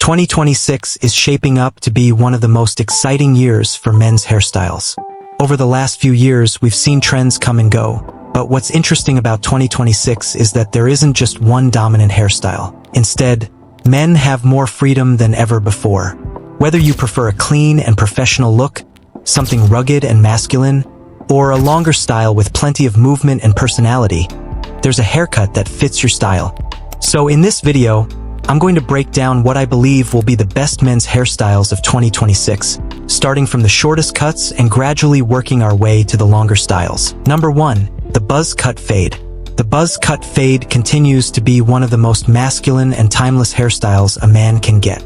2026 is shaping up to be one of the most exciting years for men's hairstyles. Over the last few years, we've seen trends come and go, but what's interesting about 2026 is that there isn't just one dominant hairstyle. Instead, men have more freedom than ever before. Whether you prefer a clean and professional look, something rugged and masculine, or a longer style with plenty of movement and personality, there's a haircut that fits your style. So in this video, I'm going to break down what I believe will be the best men's hairstyles of 2026, starting from the shortest cuts and gradually working our way to the longer styles. Number 1. The buzz cut fade. The buzz cut fade continues to be one of the most masculine and timeless hairstyles a man can get.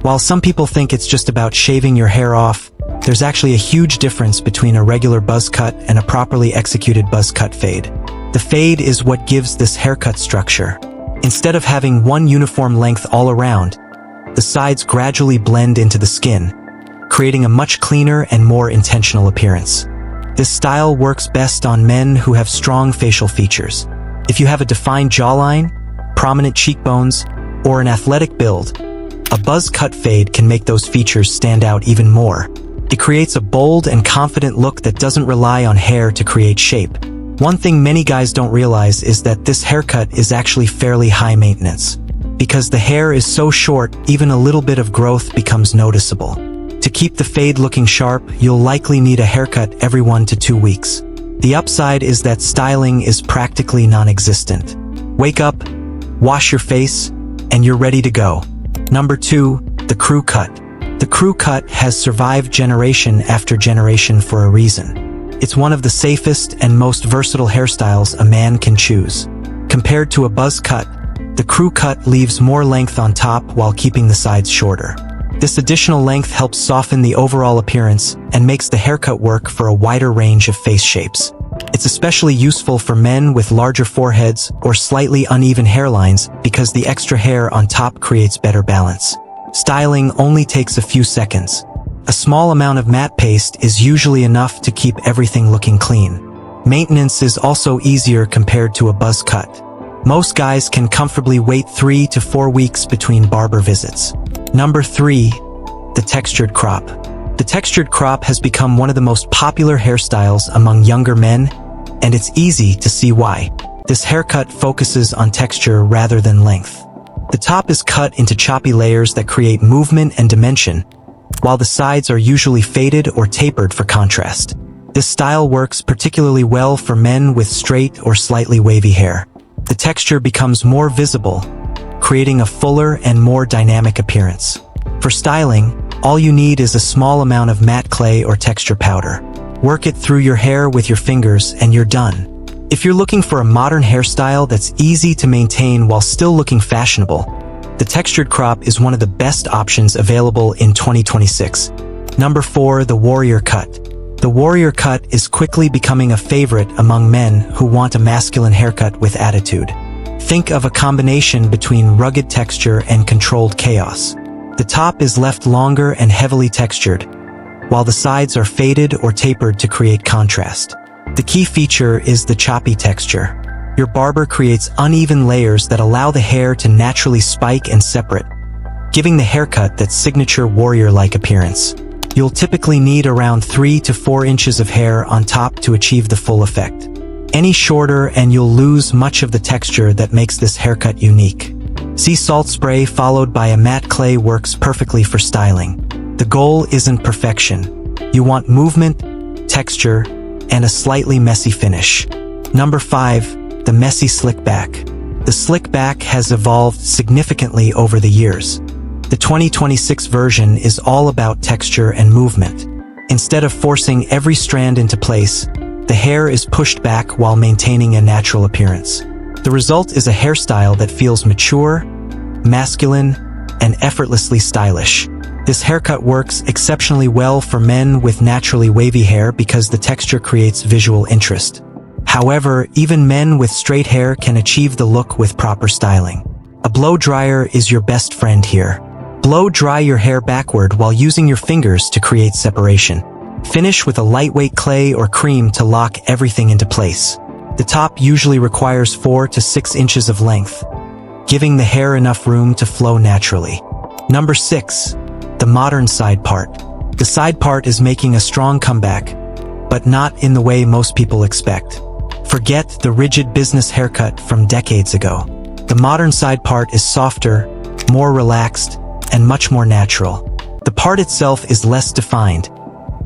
While some people think it's just about shaving your hair off, there's actually a huge difference between a regular buzz cut and a properly executed buzz cut fade. The fade is what gives this haircut structure. Instead of having one uniform length all around, the sides gradually blend into the skin, creating a much cleaner and more intentional appearance. This style works best on men who have strong facial features. If you have a defined jawline, prominent cheekbones, or an athletic build, a buzz cut fade can make those features stand out even more. It creates a bold and confident look that doesn't rely on hair to create shape. One thing many guys don't realize is that this haircut is actually fairly high maintenance. Because the hair is so short, even a little bit of growth becomes noticeable. To keep the fade looking sharp, you'll likely need a haircut every 1 to 2 weeks. The upside is that styling is practically non-existent. Wake up, wash your face, and you're ready to go. Number 2. The crew cut. The crew cut has survived generation after generation for a reason. It's one of the safest and most versatile hairstyles a man can choose. Compared to a buzz cut, the crew cut leaves more length on top while keeping the sides shorter. This additional length helps soften the overall appearance and makes the haircut work for a wider range of face shapes. It's especially useful for men with larger foreheads or slightly uneven hairlines because the extra hair on top creates better balance. Styling only takes a few seconds. A small amount of matte paste is usually enough to keep everything looking clean. Maintenance is also easier compared to a buzz cut. Most guys can comfortably wait 3 to 4 weeks between barber visits. Number 3. The textured crop. The textured crop has become one of the most popular hairstyles among younger men, and it's easy to see why. This haircut focuses on texture rather than length. The top is cut into choppy layers that create movement and dimension, while the sides are usually faded or tapered for contrast. This style works particularly well for men with straight or slightly wavy hair. The texture becomes more visible, creating a fuller and more dynamic appearance. For styling, all you need is a small amount of matte clay or texture powder. Work it through your hair with your fingers and you're done. If you're looking for a modern hairstyle that's easy to maintain while still looking fashionable, the textured crop is one of the best options available in 2026. Number 4. The warrior cut. The warrior cut is quickly becoming a favorite among men who want a masculine haircut with attitude. Think of a combination between rugged texture and controlled chaos. The top is left longer and heavily textured, while the sides are faded or tapered to create contrast. The key feature is the choppy texture. Your barber creates uneven layers that allow the hair to naturally spike and separate, giving the haircut that signature warrior-like appearance. You'll typically need around 3 to 4 inches of hair on top to achieve the full effect. Any shorter and you'll lose much of the texture that makes this haircut unique. Sea salt spray followed by a matte clay works perfectly for styling. The goal isn't perfection. You want movement, texture, and a slightly messy finish. Number 5. The messy slick back. The slick back has evolved significantly over the years. The 2026 version is all about texture and movement. Instead of forcing every strand into place, the hair is pushed back while maintaining a natural appearance. The result is a hairstyle that feels mature, masculine, and effortlessly stylish. This haircut works exceptionally well for men with naturally wavy hair because the texture creates visual interest. However, even men with straight hair can achieve the look with proper styling. A blow dryer is your best friend here. Blow dry your hair backward while using your fingers to create separation. Finish with a lightweight clay or cream to lock everything into place. The top usually requires 4 to 6 inches of length, giving the hair enough room to flow naturally. Number 6. The modern side part. The side part is making a strong comeback, but not in the way most people expect. Forget the rigid business haircut from decades ago. The modern side part is softer, more relaxed, and much more natural. The part itself is less defined,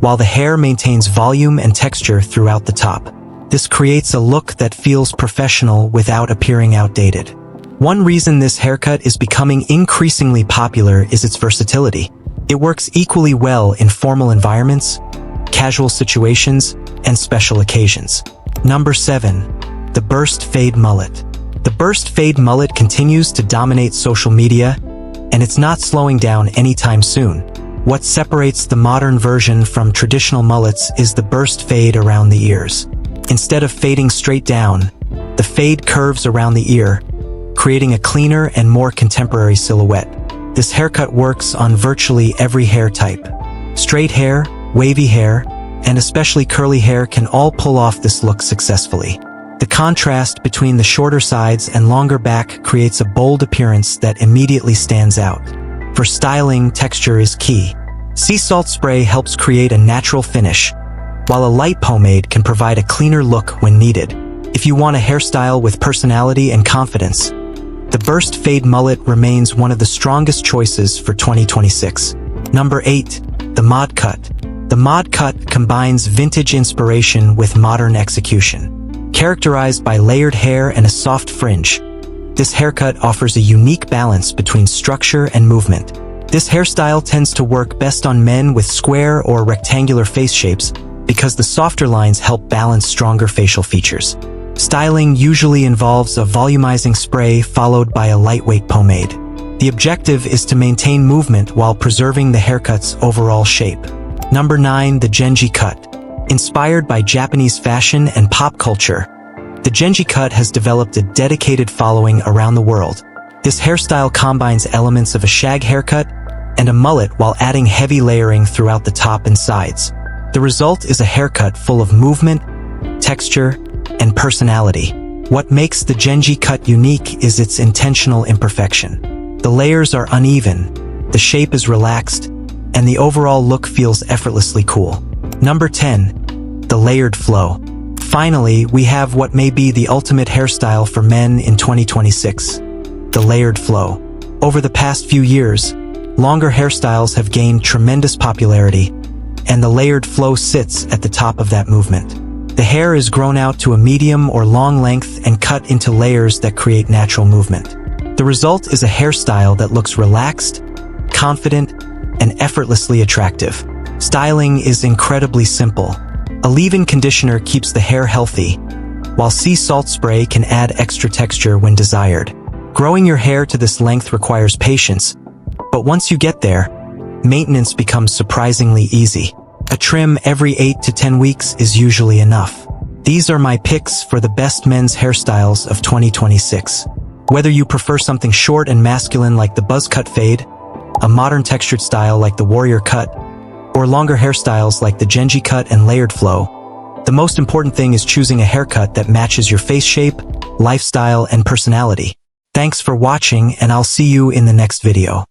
while the hair maintains volume and texture throughout the top. This creates a look that feels professional without appearing outdated. One reason this haircut is becoming increasingly popular is its versatility. It works equally well in formal environments, casual situations, and special occasions. Number 7. The burst fade mullet. The burst fade mullet continues to dominate social media, and it's not slowing down anytime soon. What separates the modern version from traditional mullets is the burst fade around the ears. Instead of fading straight down, the fade curves around the ear, creating a cleaner and more contemporary silhouette. This haircut works on virtually every hair type. Straight hair, wavy hair, and especially curly hair can all pull off this look successfully. The contrast between the shorter sides and longer back creates a bold appearance that immediately stands out. For styling, texture is key. Sea salt spray helps create a natural finish, while a light pomade can provide a cleaner look when needed. If you want a hairstyle with personality and confidence, the burst fade mullet remains one of the strongest choices for 2026. Number 8. The mod cut. The mod cut combines vintage inspiration with modern execution. Characterized by layered hair and a soft fringe, this haircut offers a unique balance between structure and movement. This hairstyle tends to work best on men with square or rectangular face shapes because the softer lines help balance stronger facial features. Styling usually involves a volumizing spray followed by a lightweight pomade. The objective is to maintain movement while preserving the haircut's overall shape. Number 9. The Genji Cut. Inspired by Japanese fashion and pop culture, the Genji Cut has developed a dedicated following around the world. This hairstyle combines elements of a shag haircut and a mullet while adding heavy layering throughout the top and sides. The result is a haircut full of movement, texture, and personality. What makes the Genji Cut unique is its intentional imperfection. The layers are uneven, the shape is relaxed, and the overall look feels effortlessly cool. Number 10. The layered flow. Finally, we have what may be the ultimate hairstyle for men in 2026. The layered flow. Over the past few years, longer hairstyles have gained tremendous popularity, and the layered flow sits at the top of that movement. The hair is grown out to a medium or long length and cut into layers that create natural movement. The result is a hairstyle that looks relaxed, confident, and effortlessly attractive. Styling is incredibly simple. A leave-in conditioner keeps the hair healthy, while sea salt spray can add extra texture when desired. Growing your hair to this length requires patience, but once you get there, maintenance becomes surprisingly easy. A trim every 8 to 10 weeks is usually enough. These are my picks for the best men's hairstyles of 2026. Whether you prefer something short and masculine like the buzz cut fade, a modern textured style like the warrior cut, or longer hairstyles like the Genji Cut and layered flow, the most important thing is choosing a haircut that matches your face shape, lifestyle, and personality. Thanks for watching, and I'll see you in the next video.